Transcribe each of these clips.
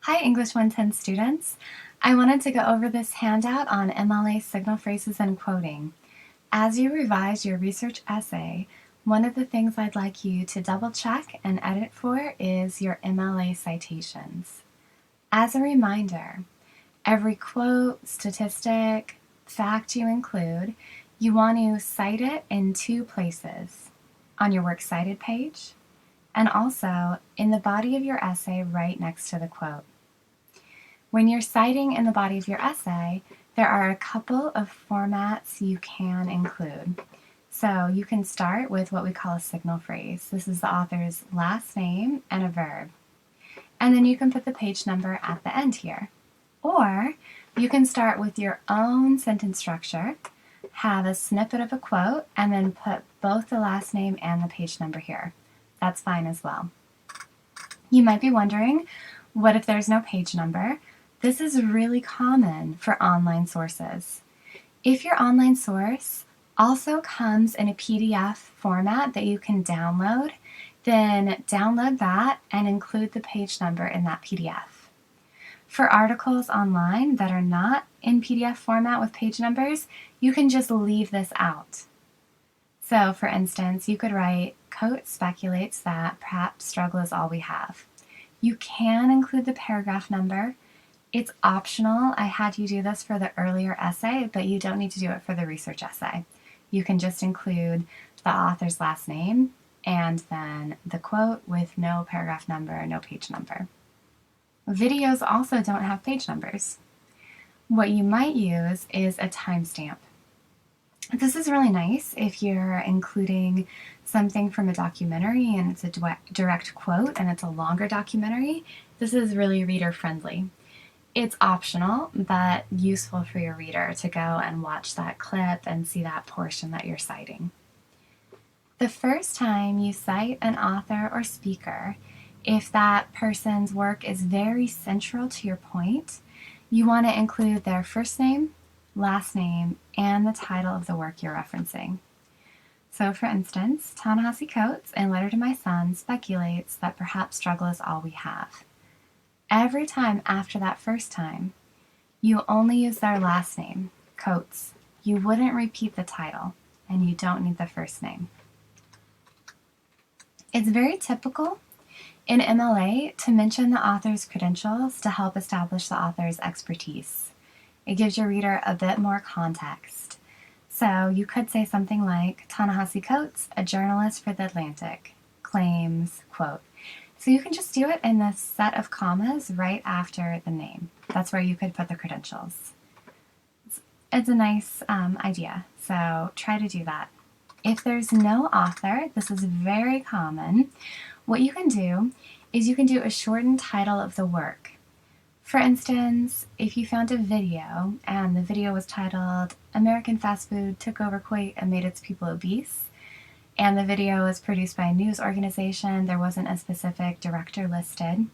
Hi, English 110 students. I wanted to go over this handout on MLA signal phrases and quoting. As you revise your research essay, one of the things I'd like you to double check and edit for is your MLA citations. As a reminder, every quote, statistic, fact you include, you want to cite it in two places: on your Works Cited page and also in the body of your essay right next to the quote. When you're citing in the body of your essay, there are a couple of formats you can include. So you can start with what we call a signal phrase. This is the author's last name and a verb. And then you can put the page number at the end here. Or you can start with your own sentence structure, have a snippet of a quote, and then put both the last name and the page number here. That's fine as well. You might be wondering, what if there's no page number? This is really common for online sources. If your online source also comes in a PDF format that you can download, then download that and include the page number in that PDF. For articles online that are not in PDF format with page numbers, you can just leave this out. So, for instance, you could write, Coates speculates that perhaps struggle is all we have. You can include the paragraph number. It's optional. I had you do this for the earlier essay, but you don't need to do it for the research essay. You can just include the author's last name and then the quote with no paragraph number, no page number. Videos also don't have page numbers. What you might use is a timestamp. This is really nice if you're including something from a documentary and it's a direct quote and it's a longer documentary. This is really reader friendly. It's optional, but useful for your reader to go and watch that clip and see that portion that you're citing. The first time you cite an author or speaker, if that person's work is very central to your point, you want to include their first name, last name, and the title of the work you're referencing. So, for instance, Ta-Nehisi Coates, in Letter to My Son, speculates that perhaps struggle is all we have. Every time after that first time, you only use their last name, Coates. You wouldn't repeat the title, and you don't need the first name. It's very typical in MLA to mention the author's credentials to help establish the author's expertise. It gives your reader a bit more context. So you could say something like, Ta-Nehisi Coates, a journalist for The Atlantic, claims, quote. So you can just do it in this set of commas right after the name. That's where you could put the credentials. It's a nice idea, so try to do that. If there's no author, this is very common, what you can do is you can do a shortened title of the work. For instance, if you found a video and the video was titled, American Fast Food Took Over Kuwait and Made Its People Obese, and the video was produced by a news organization, there wasn't a specific director listed,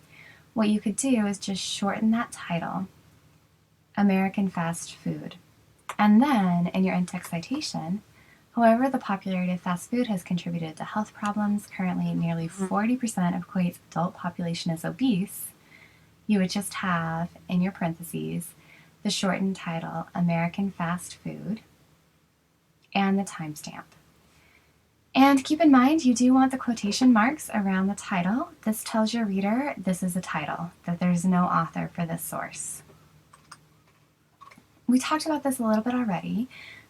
what you could do is just shorten that title, American Fast Food. And then, in your in-text citation, however, the popularity of fast food has contributed to health problems. Currently, nearly 40% of Kuwait's adult population is obese. You would just have, in your parentheses, the shortened title, American Fast Food, and the timestamp. And keep in mind, you do want the quotation marks around the title. This tells your reader this is a title, that there's no author for this source. We talked about this a little bit already,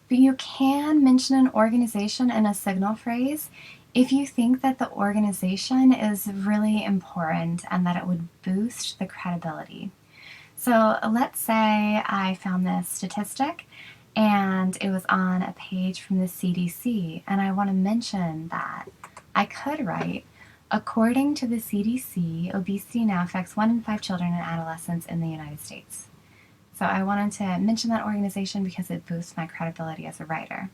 but you can mention an organization in a signal phrase if you think that the organization is really important and that it would boost the credibility. So let's say I found this statistic and it was on a page from the CDC, and I want to mention that. I could write, according to the CDC, obesity now affects 1 in 5 children and adolescents in the United States. So I wanted to mention that organization because it boosts my credibility as a writer.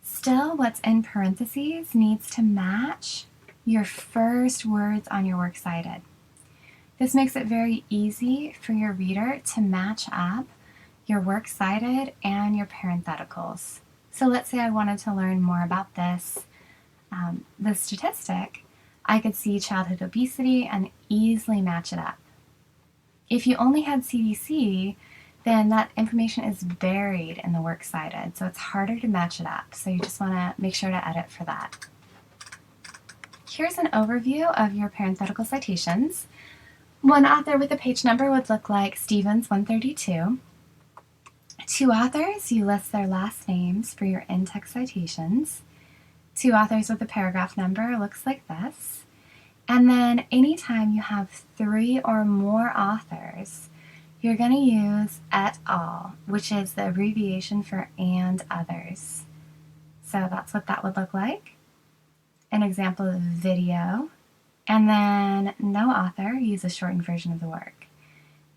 Still, what's in parentheses needs to match your first words on your works cited. This makes it very easy for your reader to match up your works cited and your parentheticals. So let's say I wanted to learn more about this statistic. I could see childhood obesity and easily match it up. If you only had CDC, then that information is buried in the works cited, so it's harder to match it up. So you just want to make sure to edit for that. Here's an overview of your parenthetical citations. One author with a page number would look like Stevens 132. Two authors, you list their last names for your in-text citations. Two authors with a paragraph number looks like this. And then anytime you have three or more authors, you're going to use et al., which is the abbreviation for and others. So that's what that would look like. An example of video. And then no author, use a shortened version of the work.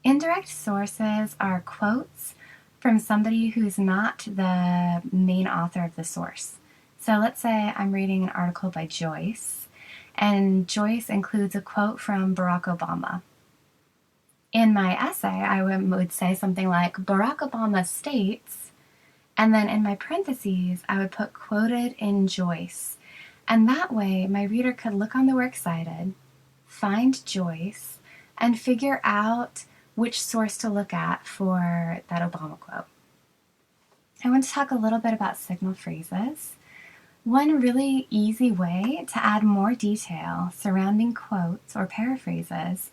Indirect sources are quotes from somebody who's not the main author of the source. So let's say I'm reading an article by Joyce, and Joyce includes a quote from Barack Obama. In my essay, I would say something like, Barack Obama states, and then in my parentheses, I would put quoted in Joyce. And that way, my reader could look on the works cited, find Joyce, and figure out which source to look at for that Obama quote. I want to talk a little bit about signal phrases. One really easy way to add more detail surrounding quotes or paraphrases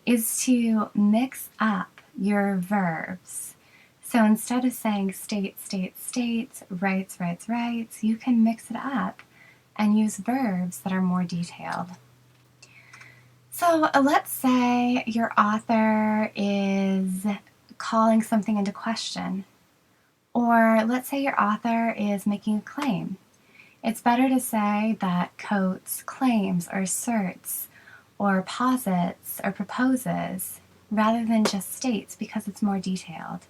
is to mix up your verbs. So instead of saying state, state, state, writes, writes, writes, you can mix it up and use verbs that are more detailed. So let's say your author is calling something into question, or let's say your author is making a claim. It's better to say that quotes claims or asserts or posits or proposes rather than just states because it's more detailed.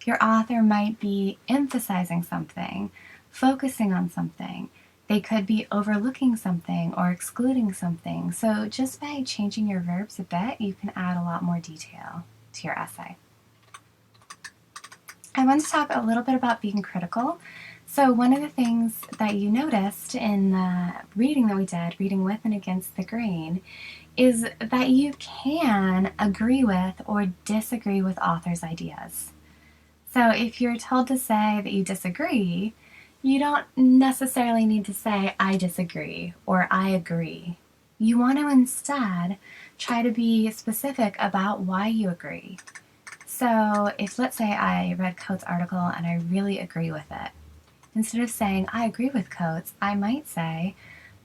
Your author might be emphasizing something, focusing on something. They could be overlooking something or excluding something. So just by changing your verbs a bit, you can add a lot more detail to your essay. I want to talk a little bit about being critical. So one of the things that you noticed in the reading that we did, reading with and against the grain, is that you can agree with or disagree with authors' ideas. So if you're told to say that you disagree, you don't necessarily need to say, I disagree or I agree. You want to instead try to be specific about why you agree. So if, let's say, I read Coates' article and I really agree with it, instead of saying, I agree with Coates, I might say,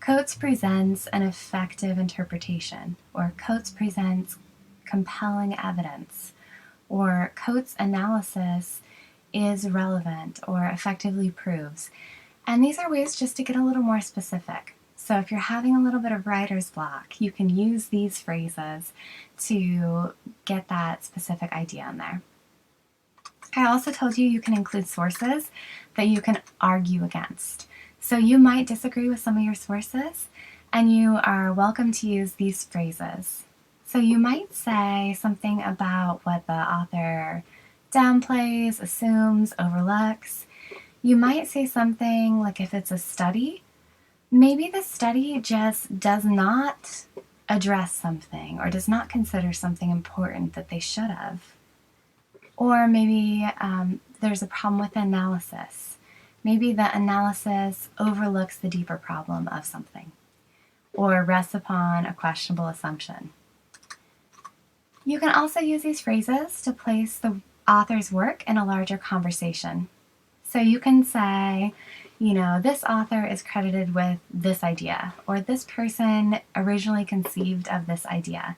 Coates presents an effective interpretation, or Coates presents compelling evidence, or Coates' analysis is relevant or effectively proves. And these are ways just to get a little more specific. So if you're having a little bit of writer's block, you can use these phrases to get that specific idea in there. I also told you can include sources that you can argue against. So you might disagree with some of your sources, and you are welcome to use these phrases. So you might say something about what the author downplays, assumes, overlooks. You might say something like, if it's a study, maybe the study just does not address something or does not consider something important that they should have. Or maybe there's a problem with the analysis. Maybe the analysis overlooks the deeper problem of something or rests upon a questionable assumption. You can also use these phrases to place the author's work in a larger conversation. So you can say, this author is credited with this idea, or this person originally conceived of this idea.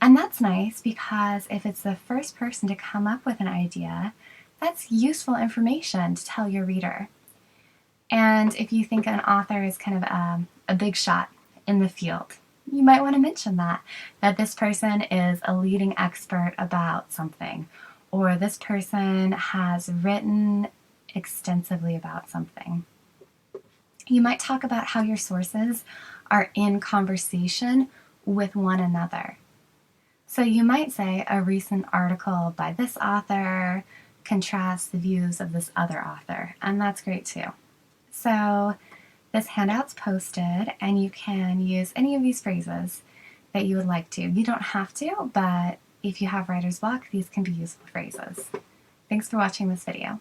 And that's nice because if it's the first person to come up with an idea, that's useful information to tell your reader. And if you think an author is kind of a big shot in the field, you might want to mention that this person is a leading expert about something, or this person has written extensively about something. You might talk about how your sources are in conversation with one another. So you might say a recent article by this author contrasts the views of this other author, and that's great too. So this handout's posted, and you can use any of these phrases that you would like to. You don't have to, but If you have writer's block, these can be useful phrases. Thanks for watching this video.